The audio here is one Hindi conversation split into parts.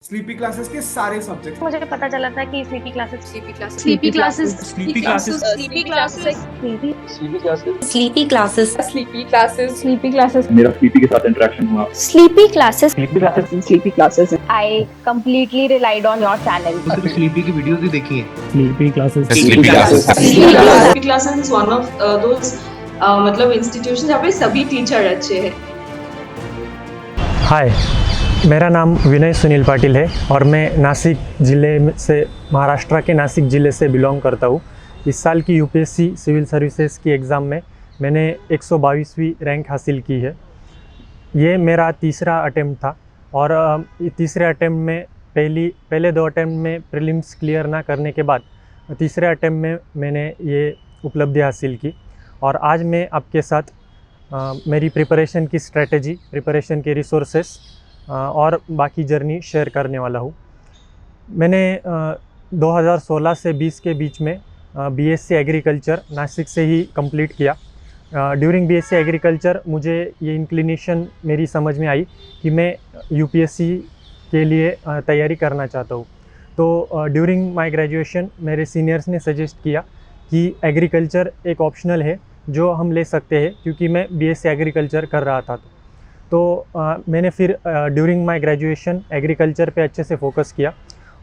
स्लीपी क्लासेस के सारे सब्जेक्ट। मुझे पता चला था कि sleepy classes sleepy classes sleepy classes sleepy classes sleepy classes sleepy classes sleepy classes sleepy classes मेरा स्लीपी के साथ इंटरेक्शन हुआ। Sleepy classes sleepy classes I completely relied on your channel. सिर्फ स्लीपी की वीडियोस ही देखी है। Sleepy classes sleepy classes is one of those मतलब इंस्टीट्यूशन जहाँ पे सभी टीचर अच्छे हैं। हाय, मेरा नाम विनय सुनील पाटिल है और मैं नासिक ज़िले से, महाराष्ट्र के नासिक ज़िले से बिलोंग करता हूँ। इस साल की यूपीएससी सिविल सर्विसेज की एग्ज़ाम में मैंने 122वीं रैंक हासिल की है। ये मेरा तीसरा अटेम्प्ट था और तीसरे अटेम्प्ट में पहले दो अटेम्प्ट में प्रीलिम्स क्लियर ना करने के बाद तीसरे अटेम्प्ट में मैंने ये उपलब्धि हासिल की। और आज मैं आपके साथ मेरी प्रिपरेशन की स्ट्रेटजी, प्रिपरेशन के रिसोर्सेस और बाकी जर्नी शेयर करने वाला हूँ। मैंने 2016 से 20 के बीच में बीएससी एग्रीकल्चर नासिक से ही कंप्लीट किया। ड्यूरिंग बीएससी एग्रीकल्चर मुझे ये इंक्लिनेशन मेरी समझ में आई कि मैं यूपीएससी के लिए तैयारी करना चाहता हूँ। तो ड्यूरिंग माय ग्रेजुएशन मेरे सीनियर्स ने सजेस्ट किया कि एग्रीकल्चर एक ऑप्शनल है जो हम ले सकते हैं, क्योंकि मैं बीएससी एग्रीकल्चर कर रहा था। तो मैंने फिर ड्यूरिंग माय ग्रेजुएशन एग्रीकल्चर पे अच्छे से फोकस किया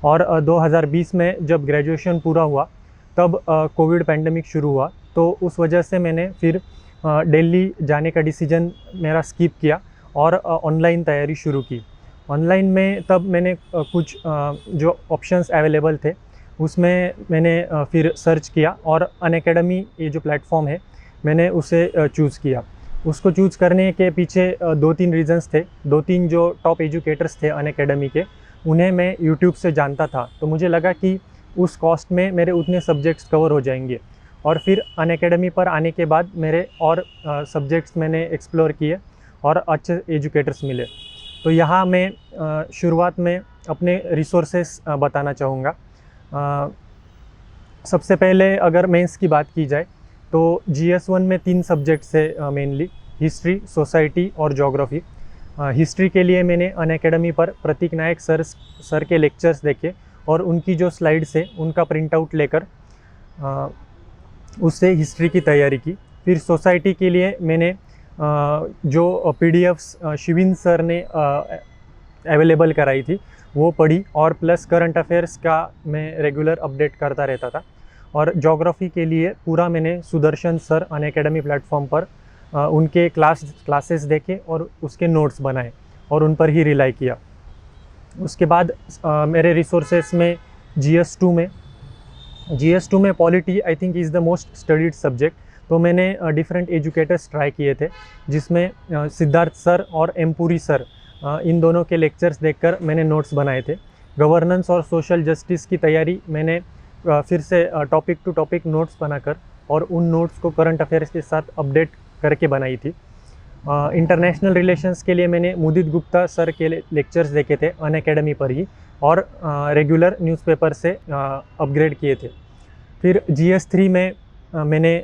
और 2020 में जब ग्रेजुएशन पूरा हुआ तब कोविड पैंडमिक शुरू हुआ। तो उस वजह से मैंने फिर दिल्ली जाने का डिसीजन मेरा स्किप किया और ऑनलाइन तैयारी शुरू की। ऑनलाइन में तब मैंने कुछ जो ऑप्शंस अवेलेबल थे उसमें मैंने फिर सर्च किया और अनअकैडमी ये जो प्लेटफॉर्म है मैंने उसे चूज़ किया। उसको चूज़ करने के पीछे 2-3 रीज़न्स थे। 2-3 जो टॉप एजुकेटर्स थे अनअकैडमी के, उन्हें मैं यूट्यूब से जानता था, तो मुझे लगा कि उस कॉस्ट में मेरे उतने सब्जेक्ट्स कवर हो जाएंगे। और फिर अनअकैडमी पर आने के बाद मेरे और सब्जेक्ट्स मैंने एक्सप्लोर किए और अच्छे एजुकेटर्स मिले। तो यहाँ मैं शुरुआत में अपने रिसोर्सेस बताना चाहूँगा। सबसे पहले अगर मेंस की बात की जाए तो GS1 में 3 सब्जेक्ट्स है मेनली, हिस्ट्री, सोसाइटी और ज्योग्राफी। हिस्ट्री के लिए मैंने अनअकैडमी पर प्रतीक नायक सर के लेक्चर्स देखे और उनकी जो स्लाइड्स है उनका प्रिंट आउट लेकर उससे हिस्ट्री की तैयारी की। फिर सोसाइटी के लिए मैंने जो PDFs शिविन सर ने अवेलेबल कराई थी वो पढ़ी और प्लस करंट अफेयर्स का मैं रेगुलर अपडेट करता रहता था। और ज्योग्राफी के लिए पूरा मैंने सुदर्शन सर अनअकैडमी प्लेटफॉर्म पर उनके क्लासेस देखे और उसके नोट्स बनाए और उन पर ही रिलाई किया। उसके बाद मेरे रिसोर्सेस में GS2 में polity I think is the most studied subject. तो मैंने डिफरेंट एजुकेटर्स ट्राई किए थे, जिसमें सिद्धार्थ सर और एमपुरी सर, इन दोनों के लेक्चर्स देखकर मैंने नोट्स बनाए थे। गवर्नेंस और सोशल जस्टिस की तैयारी मैंने फिर से टॉपिक टू टॉपिक नोट्स बनाकर और उन नोट्स को करंट अफेयर्स के साथ अपडेट करके बनाई थी। इंटरनेशनल रिलेशंस के लिए मैंने मुदित गुप्ता सर के लेक्चर्स देखे थे अनअकैडमी पर ही और रेगुलर न्यूज़पेपर से अपग्रेड किए थे। फिर GS3 में मैंने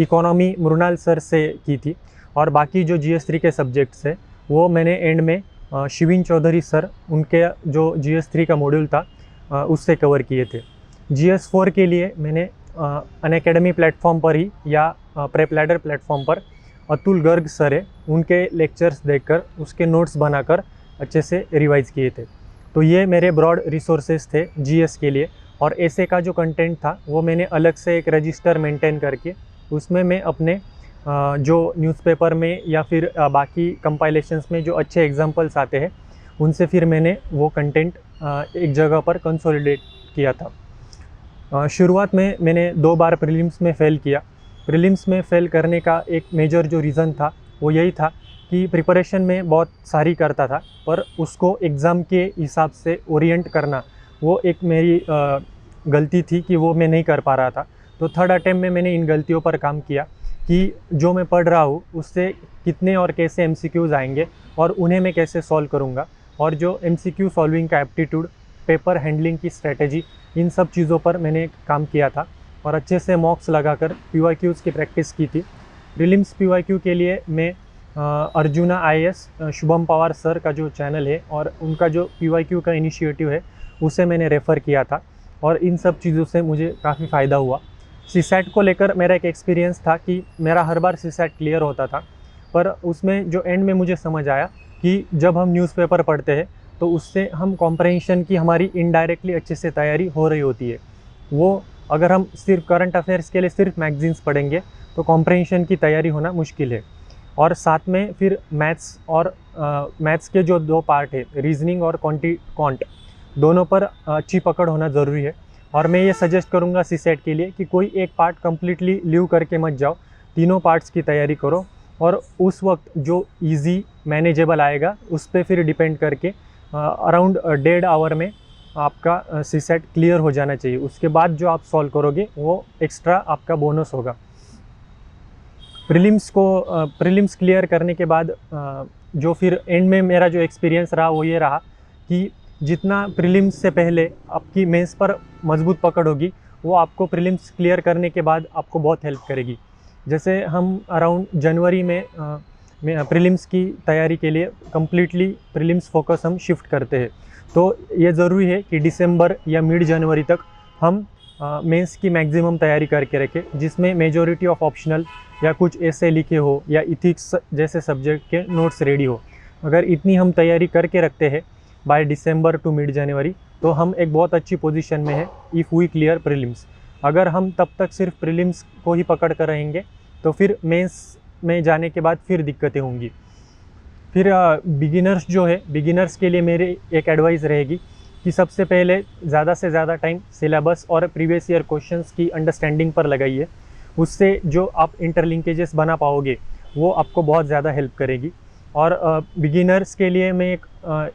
इकोनॉमी मृणाल सर से की थी और बाकी जो GS3 के सब्जेक्ट्स है वो मैंने एंड में शिविन चौधरी सर, उनके जो GS3 का मॉड्यूल था उससे कवर किए थे। GS4 के लिए मैंने अनअकैडमी प्लेटफॉर्म पर ही या प्रेप लैडर प्लेटफॉर्म पर अतुल गर्ग सर है, उनके लेक्चर्स देखकर उसके नोट्स बनाकर अच्छे से रिवाइज़ किए थे। तो ये मेरे ब्रॉड रिसोर्सेज थे GS के लिए। और ऐसे का जो कंटेंट था वो मैंने अलग से एक रजिस्टर मेंटेन करके उसमें मैं अपने जो न्यूज़पेपर में या फिर बाकी कंपाइलेशंस में जो अच्छे एग्जांपल्स आते हैं उनसे फिर मैंने वो कंटेंट एक जगह पर कंसोलिडेट किया था। शुरुआत में मैंने 2 बार प्रीलिम्स में फ़ेल किया। प्रीलिम्स में फ़ेल करने का एक मेजर जो रीज़न था वो यही था कि प्रिपरेशन में बहुत सारी करता था, पर उसको एग्ज़ाम के हिसाब से ओरिएंट करना वो एक मेरी गलती थी कि वो मैं नहीं कर पा रहा था। तो थर्ड अटेम्प्ट में मैंने इन गलतियों पर काम किया कि जो मैं पढ़ रहा हूँ उससे कितने और कैसे MCQs आएंगे और उन्हें मैं कैसे सॉल्व करूँगा, और जो MCQ सॉल्विंग का एप्टीट्यूड, पेपर हैंडलिंग की स्ट्रेटजी, इन सब चीज़ों पर मैंने काम किया था और अच्छे से मॉक्स लगाकर PYQs की प्रैक्टिस की थी। प्रीलिम्स PYQ के लिए मैं अर्जुना IAS शुभम पवार सर का जो चैनल है और उनका जो PYQ का इनिशिएटिव है उसे मैंने रेफ़र किया था और इन सब चीज़ों से मुझे काफ़ी फ़ायदा हुआ। CSAT को लेकर मेरा एक एक्सपीरियंस था कि मेरा हर बार CSAT क्लियर होता था, पर उसमें जो एंड में मुझे समझ आया कि जब हम न्यूज़पेपर पढ़ते हैं तो उससे हम कॉम्प्रहेंशन की हमारी इनडायरेक्टली अच्छे से तैयारी हो रही होती है। वो अगर हम सिर्फ करंट अफेयर्स के लिए सिर्फ मैगजीन्स पढ़ेंगे तो कॉम्प्रहेंशन की तैयारी होना मुश्किल है। और साथ में फिर मैथ्स और मैथ्स के जो 2 पार्ट है, रीजनिंग और क्वांट, दोनों पर अच्छी पकड़ होना ज़रूरी है। और मैं ये सजेस्ट करूँगा CSAT के लिए कि कोई एक पार्ट कम्प्लीटली लीव करके मत जाओ, तीनों पार्ट्स की तैयारी करो और उस वक्त जो इजी मैनेजेबल आएगा उस पर फिर डिपेंड करके अराउंड 1.5 आवर में आपका CSAT क्लियर हो जाना चाहिए। उसके बाद जो आप सॉल्व करोगे वो एक्स्ट्रा आपका बोनस होगा। प्रीलिम्स क्लियर करने के बाद जो फिर एंड में मेरा जो एक्सपीरियंस रहा वो ये रहा कि जितना प्रीलिम्स से पहले आपकी मेंस पर मजबूत पकड़ होगी वो आपको प्रीलिम्स क्लियर करने के बाद आपको बहुत हेल्प करेगी। जैसे हम अराउंड जनवरी में प्रीलिम्स की तैयारी के लिए कम्प्लीटली प्रीलिम्स फोकस हम शिफ्ट करते हैं, तो ये ज़रूरी है कि दिसंबर या मिड जनवरी तक हम मेंस की मैक्सिमम तैयारी करके रखें, जिसमें मेजॉरिटी ऑफ ऑप्शनल या कुछ ऐसे लिखे हो या इथिक्स जैसे सब्जेक्ट के नोट्स रेडी हो। अगर इतनी हम तैयारी करके रखते हैं बाय दिसंबर टू मिड जनवरी तो हम एक बहुत अच्छी पोजीशन में है इफ़ वी क्लियर प्रीलिम्स। अगर हम तब तक सिर्फ प्रीलिम्स को ही पकड़ कर रहेंगे तो फिर मेंस में जाने के बाद फिर दिक्कतें होंगी। फिर बिगिनर्स जो है, बिगिनर्स के लिए मेरी एक एडवाइस रहेगी कि सबसे पहले ज़्यादा से ज़्यादा टाइम सिलेबस और प्रीवियस ईयर क्वेश्चंस की अंडरस्टैंडिंग पर लगाइए। उससे जो आप इंटरलिंकेजेस बना पाओगे वो आपको बहुत ज़्यादा हेल्प करेगी। और बिगिनर्स के लिए मैं एक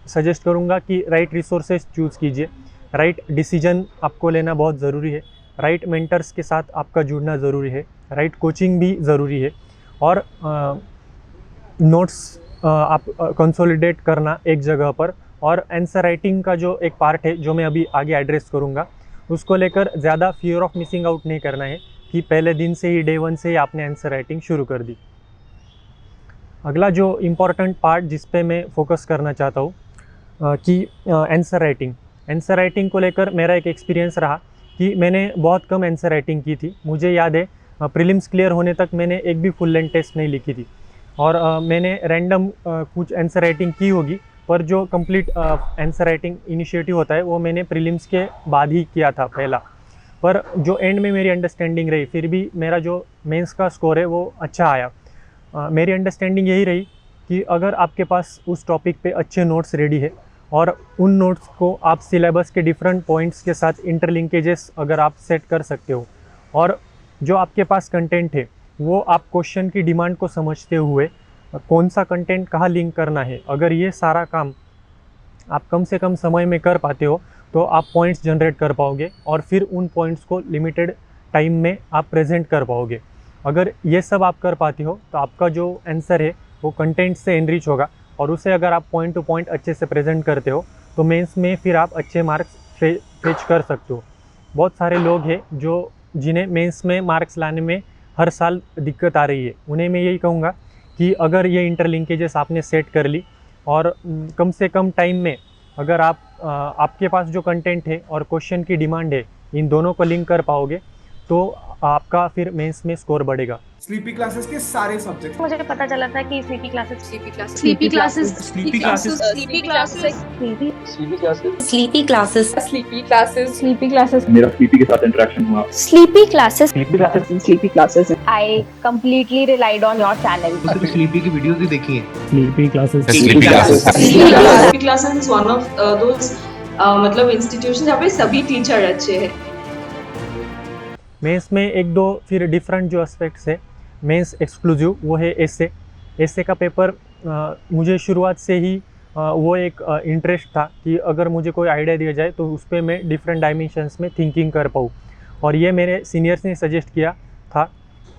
सजेस्ट करूँगा कि राइट रिसोर्सेज चूज़ कीजिए। राइट डिसीजन आपको लेना बहुत ज़रूरी है। राइट मेंटर्स के साथ आपका जुड़ना ज़रूरी है। राइट कोचिंग भी ज़रूरी है। और नोट्स आप कंसोलिडेट करना एक जगह पर। और आंसर राइटिंग का जो एक पार्ट है जो मैं अभी आगे एड्रेस करूँगा, उसको लेकर ज़्यादा फियर ऑफ मिसिंग आउट नहीं करना है कि पहले दिन से ही, डे 1 से ही आपने आंसर राइटिंग शुरू कर दी। अगला जो इम्पॉर्टेंट पार्ट जिस पे मैं फोकस करना चाहता हूँ कि आंसर राइटिंग को लेकर मेरा एक एक्सपीरियंस रहा कि मैंने बहुत कम आंसर राइटिंग की थी। मुझे याद है प्रीलिम्स क्लियर होने तक मैंने एक भी फुल लेंथ टेस्ट नहीं लिखी थी और मैंने रैंडम कुछ आंसर राइटिंग की होगी, पर जो कंप्लीट आंसर राइटिंग इनिशिएटिव होता है वो मैंने प्रीलिम्स के बाद ही किया था पहला। पर जो एंड में मेरी अंडरस्टैंडिंग रही, फिर भी मेरा जो मेंस का स्कोर है वो अच्छा आया। मेरी अंडरस्टैंडिंग यही रही कि अगर आपके पास उस टॉपिक पे अच्छे नोट्स रेडी है और उन नोट्स को आप सिलेबस के डिफरेंट पॉइंट्स के साथ इंटरलिंकेजेस अगर आप सेट कर सकते हो और जो आपके पास कंटेंट है वो आप क्वेश्चन की डिमांड को समझते हुए कौन सा कंटेंट कहाँ लिंक करना है, अगर ये सारा काम आप कम से कम समय में कर पाते हो तो आप पॉइंट्स जनरेट कर पाओगे और फिर उन पॉइंट्स को लिमिटेड टाइम में आप प्रेजेंट कर पाओगे। अगर ये सब आप कर पाते हो तो आपका जो आंसर है वो कंटेंट से एनरिच होगा और उसे अगर आप पॉइंट टू पॉइंट अच्छे से प्रेजेंट करते हो तो मेंस में फिर आप अच्छे मार्क्स फेच कर सकते हो। बहुत सारे लोग हैं जिन्हें मेंस में मार्क्स लाने में हर साल दिक्कत आ रही है, उन्हें मैं यही कहूँगा कि अगर ये इंटरलिंकेजेस आपने सेट कर ली और कम से कम टाइम में अगर आपके पास जो कंटेंट है और क्वेश्चन की डिमांड है, इन दोनों को लिंक कर पाओगे तो आपका फिर मेंस में स्कोर बढ़ेगा। स्लीपी क्लासेस के सारे सब्जेक्ट मुझे पता चला था कि sleepy classes Sleepy classes. Sleepy classes Sleepy classes. Sleepy Sleepy classes. मेरा स्लीपी के साथ इंटरेक्शन हुआ। Sleepy classes. Sleepy classes I completely relied on your channel. तो सिर्फ स्लीपी की वीडियोस ही देखी हैं। Sleepy classes sleepy classes is one of those मतलब इंस्टीट्यूशन जहाँ पे सभी टीचर अच्छे हैं। मेंस में एक दो फिर डिफरेंट जो एस्पेक्ट्स है मेंस एक्सक्लूसिव, वो है एसे का पेपर। मुझे शुरुआत से ही वो एक इंटरेस्ट था कि अगर मुझे कोई आइडिया दिया जाए तो उस पर मैं डिफरेंट डायमेंशंस में थिंकिंग कर पाऊँ। और ये मेरे सीनियर्स ने सजेस्ट किया था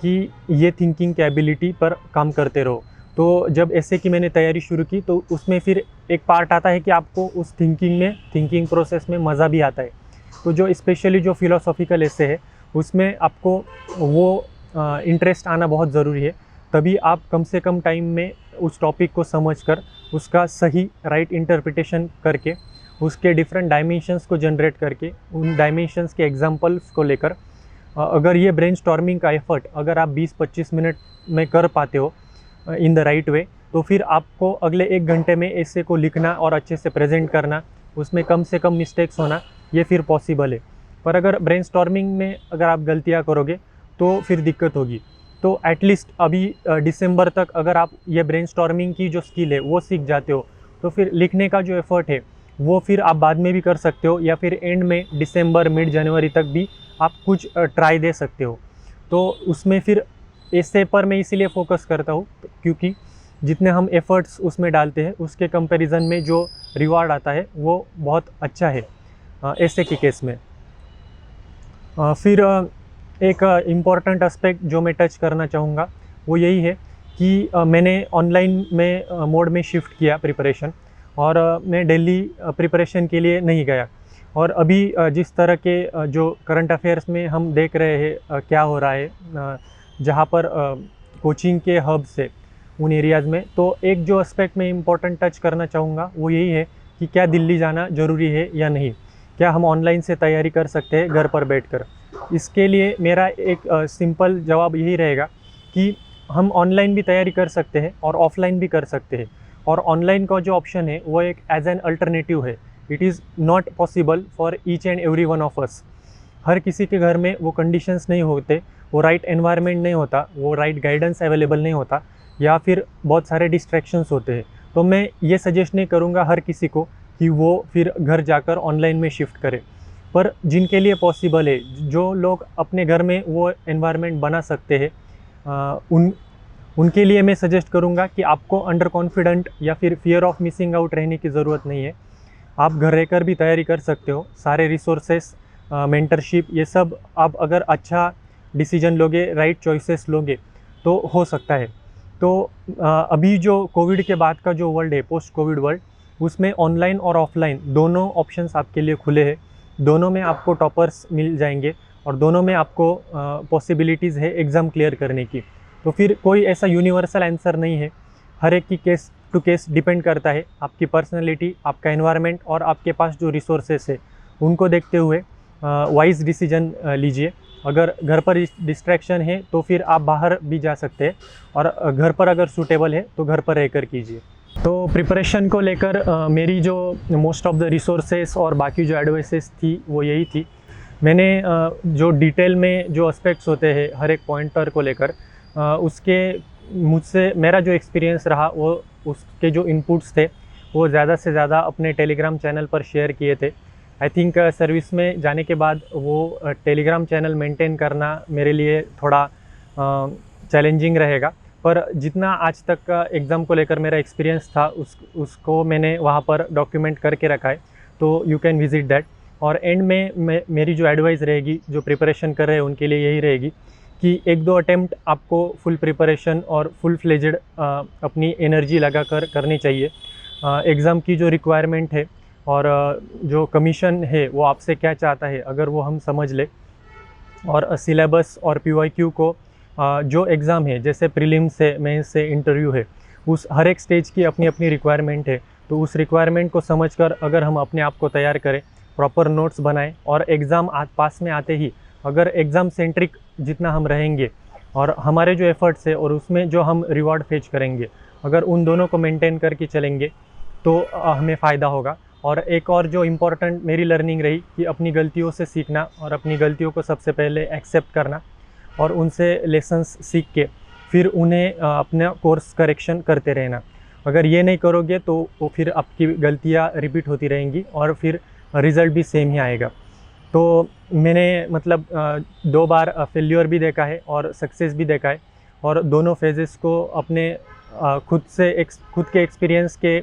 कि ये थिंकिंग की एबिलिटी पर काम करते रहो। तो जब एसे की मैंने तैयारी शुरू की तो उसमें फिर एक पार्ट आता है कि आपको उस थिंकिंग प्रोसेस में मज़ा भी आता है। तो जो स्पेशली जो फिलोसॉफिकल एसे है उसमें आपको वो इंटरेस्ट आना बहुत ज़रूरी है, तभी आप कम से कम टाइम में उस टॉपिक को समझकर उसका सही राइट इंटरप्रिटेशन करके उसके डिफरेंट डायमेंशंस को जनरेट करके उन डायमेंशंस के एग्जांपल्स को लेकर अगर ये ब्रेनस्टॉर्मिंग का एफर्ट अगर आप 20-25 मिनट में कर पाते हो इन द राइट वे, तो फिर आपको अगले 1 घंटे में ऐसे को लिखना और अच्छे से प्रेजेंट करना, उसमें कम से कम मिस्टेक्स होना, ये फिर पॉसिबल है। पर अगर ब्रेनस्टॉर्मिंग में अगर आप गलतियाँ करोगे तो फिर दिक्कत होगी। तो एटलीस्ट अभी दिसंबर तक अगर आप ये ब्रेनस्टॉर्मिंग की जो स्किल है वो सीख जाते हो, तो फिर लिखने का जो एफर्ट है वो फिर आप बाद में भी कर सकते हो, या फिर एंड में दिसंबर मिड जनवरी तक भी आप कुछ ट्राई दे सकते हो। तो उसमें फिर ऐसे पर मैं इसीलिए फोकस करता हूँ क्योंकि जितने हम एफ़र्ट्स उसमें डालते हैं उसके कंपैरिजन में जो रिवार्ड आता है वो बहुत अच्छा है ऐसे के केस में। फिर एक इम्पॉर्टेंट एस्पेक्ट जो मैं टच करना चाहूँगा वो यही है कि मैंने ऑनलाइन में मोड में शिफ्ट किया प्रिपरेशन, और मैं दिल्ली प्रिपरेशन के लिए नहीं गया। और अभी जिस तरह के जो करंट अफेयर्स में हम देख रहे हैं क्या हो रहा है जहाँ पर कोचिंग के हब से उन एरियाज़ में, तो एक जो एस्पेक्ट में इम्पोर्टेंट टच करना चाहूँगा वो यही है कि क्या दिल्ली जाना ज़रूरी है या नहीं, क्या हम ऑनलाइन से तैयारी कर सकते हैं घर पर बैठकर। इसके लिए मेरा एक सिंपल जवाब यही रहेगा कि हम ऑनलाइन भी तैयारी कर सकते हैं और ऑफलाइन भी कर सकते हैं। और ऑनलाइन का जो ऑप्शन है वो एक एज एन अल्टरनेटिव है, it is not possible for each and every one of us. हर किसी के घर में वो कंडीशंस नहीं होते, वो राइट एनवायरनमेंट नहीं होता, वो राइट गाइडेंस अवेलेबल नहीं होता, या फिर बहुत सारे डिस्ट्रैक्शंस होते हैं। तो मैं ये सजेस्ट नहीं करूँगा हर किसी को कि वो फिर घर जाकर ऑनलाइन में शिफ्ट करे, पर जिनके लिए पॉसिबल है, जो लोग अपने घर में वो एनवायरनमेंट बना सकते हैं, उनके लिए मैं सजेस्ट करूँगा कि आपको अंडर कॉन्फिडेंट या फिर फियर ऑफ मिसिंग आउट रहने की ज़रूरत नहीं है। आप घर रहकर भी तैयारी कर सकते हो। सारे रिसोर्सेस, मेंटरशिप, ये सब आप अगर अच्छा डिसीजन लोगे, राइट चॉइसेस लोगे तो हो सकता है। तो अभी जो कोविड के बाद का जो वर्ल्ड है, पोस्ट कोविड वर्ल्ड, उसमें ऑनलाइन और ऑफलाइन दोनों ऑप्शंस आपके लिए खुले हैं। दोनों में आपको टॉपर्स मिल जाएंगे और दोनों में आपको पॉसिबिलिटीज़ है एग्ज़ाम क्लियर करने की। तो फिर कोई ऐसा यूनिवर्सल आंसर नहीं है, हर एक की केस टू केस डिपेंड करता है। आपकी पर्सनैलिटी, आपका एनवायरनमेंट और आपके पास जो रिसोर्सेस है उनको देखते हुए वाइज डिसीजन लीजिए। अगर घर पर डिस्ट्रैक्शन है तो फिर आप बाहर भी जा सकते हैं, और घर पर अगर सूटेबल है तो घर पर रहकर कीजिए। तो प्रिपरेशन को लेकर मेरी जो मोस्ट ऑफ द रिसोर्सेस और बाकी जो एडवाइसेस थी वो यही थी। मैंने जो डिटेल में जो एस्पेक्ट्स होते हैं हर एक पॉइंटर को लेकर उसके मुझसे मेरा जो एक्सपीरियंस रहा वो उसके जो इनपुट्स थे वो ज़्यादा से ज़्यादा अपने टेलीग्राम चैनल पर शेयर किए थे। आई थिंक सर्विस में जाने के बाद वो टेलीग्राम चैनल मेंटेन करना मेरे लिए थोड़ा चैलेंजिंग रहेगा, पर जितना आज तक का एग्ज़ाम को लेकर मेरा एक्सपीरियंस था उसको मैंने वहाँ पर डॉक्यूमेंट करके रखा है, तो यू कैन विज़िट दैट। और एंड में मेरी जो एडवाइस रहेगी जो प्रिपरेशन कर रहे हैं उनके लिए यही रहेगी कि 1-2 अटेम्प्ट आपको फुल प्रिपरेशन और फुल फ्लेजेड अपनी एनर्जी लगा कर करनी चाहिए। एग्ज़ाम की जो रिक्वायरमेंट है और जो कमीशन है वो आपसे क्या चाहता है, अगर वो हम समझ ले, और सिलेबस और PYQ को जो एग्ज़ाम है, जैसे प्रीलिम्स से, मेंस से, इंटरव्यू है, उस हर एक स्टेज की अपनी अपनी रिक्वायरमेंट है। तो उस रिक्वायरमेंट को समझकर अगर हम अपने आप को तैयार करें, प्रॉपर नोट्स बनाएं, और एग्ज़ाम पास में आते ही अगर एग्ज़ाम सेंट्रिक जितना हम रहेंगे और हमारे जो एफ़र्ट्स है और उसमें जो हम रिवॉर्ड फेच करेंगे, अगर उन दोनों को मेंटेन करके चलेंगे तो हमें फ़ायदा होगा। और एक और जो इम्पोर्टेंट मेरी लर्निंग रही कि अपनी गलतियों से सीखना और अपनी गलतियों को सबसे पहले एक्सेप्ट करना और उनसे लेसन्स सीख के फिर उन्हें अपना कोर्स करेक्शन करते रहना। अगर ये नहीं करोगे तो वो फिर आपकी गलतियाँ रिपीट होती रहेंगी और फिर रिज़ल्ट भी सेम ही आएगा। तो मैंने मतलब 2 बार फेल्योर भी देखा है और सक्सेस भी देखा है, और दोनों फेजेस को अपने खुद के एक्सपीरियंस के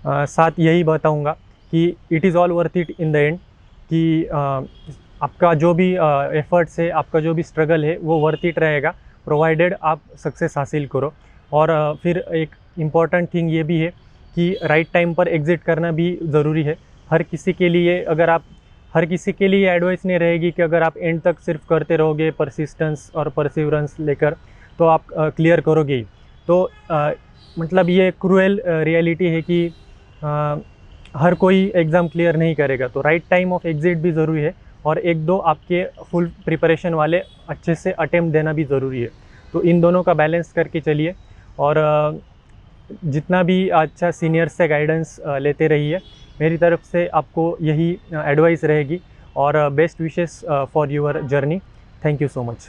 साथ यही बताऊंगा कि it is all worth it in the end, कि आपका जो भी एफ़र्ट्स है, आपका जो भी स्ट्रगल है वो वर्थ इट रहेगा, प्रोवाइडेड आप सक्सेस हासिल करो। और फिर एक इम्पॉर्टेंट थिंग ये भी है कि राइट टाइम पर एग्ज़िट करना भी ज़रूरी है। हर किसी के लिए एडवाइस नहीं रहेगी कि अगर आप एंड तक सिर्फ करते रहोगे, परसिस्टेंस और परसिवरेंस लेकर, तो आप क्लियर करोगे ही। तो मतलब ये क्रूएल रियलिटी है कि हर कोई एग्ज़ाम क्लियर नहीं करेगा, तो राइट टाइम ऑफ एग्ज़िट भी ज़रूरी है और एक दो आपके फुल प्रिपरेशन वाले अच्छे से अटेम्प्ट देना भी ज़रूरी है। तो इन दोनों का बैलेंस करके चलिए और जितना भी अच्छा सीनियर से गाइडेंस लेते रहिए। मेरी तरफ से आपको यही एडवाइस रहेगी और best wishes for your journey. Thank you so much.